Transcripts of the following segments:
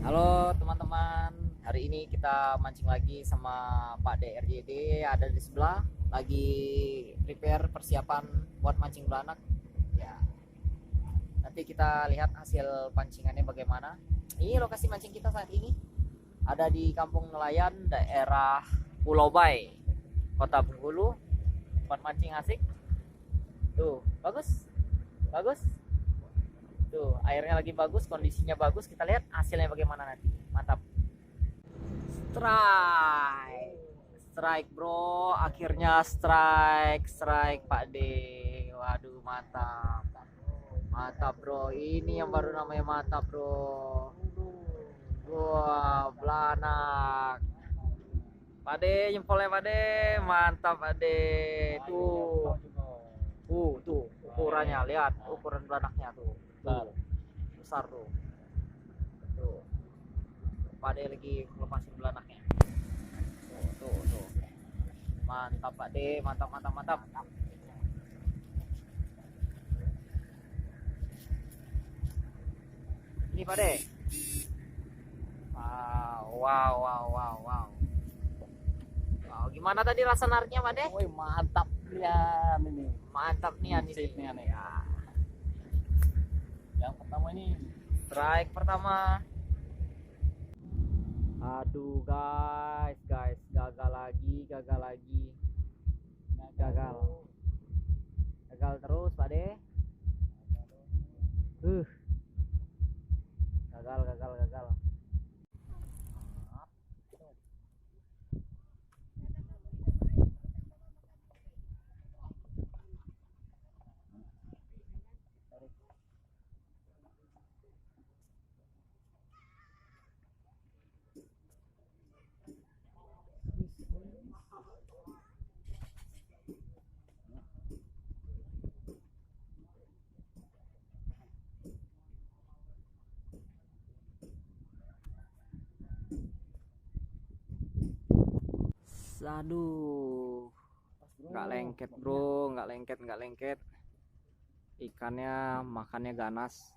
Halo teman-teman, hari ini kita mancing lagi sama Pak DRJD, ada di sebelah, lagi prepare persiapan buat mancing belanak. Ya, nanti kita lihat hasil pancingannya bagaimana. Ini lokasi mancing kita saat ini ada di Kampung Nelayan, daerah Pulau Bay, Kota Bengkulu. Buat mancing asik. Tuh, bagus, bagus. Tuh, airnya lagi bagus, kondisinya bagus. Kita lihat hasilnya bagaimana nanti. Mantap. Strike. Strike, bro. Akhirnya strike, strike Pak D. Waduh, mantap. Mantap, bro. Ini yang baru namanya mantap, bro. Wah, belanak. Pak D, jempolnya Pak D. Mantap, Pak D. Tuh. Tuh, ukurannya, lihat ukuran belanaknya tuh. Besar tuh. Tuh. Pak D lagi lepasin belanaknya. Tuh. Mantap Pak D, mantap. Ini Pak D. Wow. Wow, gimana tadi rasa nariknya Pak D? Woi, mantap ya ini. Mantap nih ini. Ya. Yang pertama ini Strike pertama. Aduh guys, gagal lagi. Gagal terus Pak De. Gagal. Aduh, nggak lengket bro, nggak lengket. Ikannya makannya ganas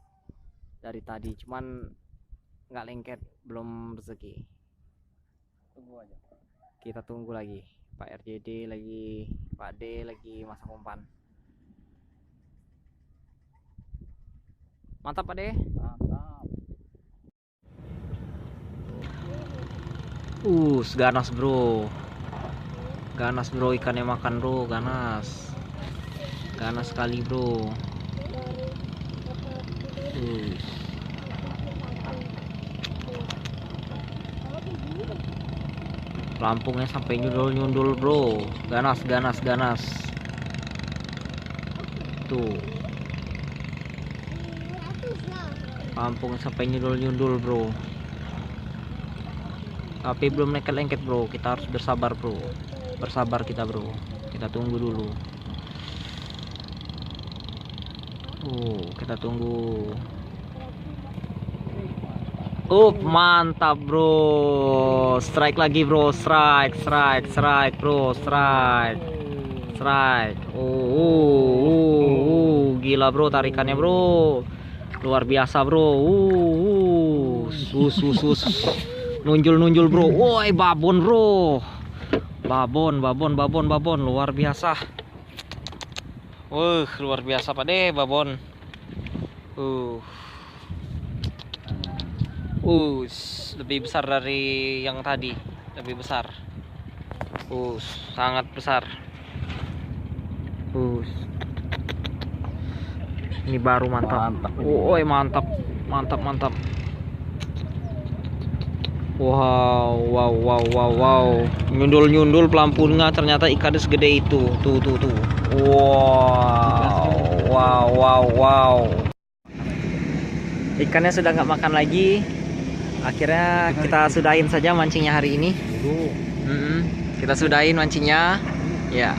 dari tadi, cuman nggak lengket, belum rezeki. tunggu aja. Kita tunggu lagi, Pak RJD lagi, Pak D lagi masang umpan. Mantap Pak D. Mantap. Ganas bro, ikannya makan bro, ganas sekali bro. Pelampungnya sampai nyundul bro, ganas. Tuh, pelampungnya sampai nyundul bro, tapi belum lengket bro. Kita harus bersabar bro, kita tunggu dulu. Kita tunggu. Mantap bro, strike lagi bro, strike bro, strike. Gila bro, tarikannya bro, luar biasa bro. Nunjul bro. Woi, babon bro, babon luar biasa. Luar biasa Pak De, babon. Lebih besar dari yang tadi, lebih besar. Sangat besar. Ini baru mantap. Mantap. Wow. Nyundul pelampungnya, ternyata ikannya segede itu. Tuh. Wow. Ikannya sudah nggak makan lagi. Akhirnya kita sudahin saja mancingnya hari ini. Kita sudahin mancingnya. Ya.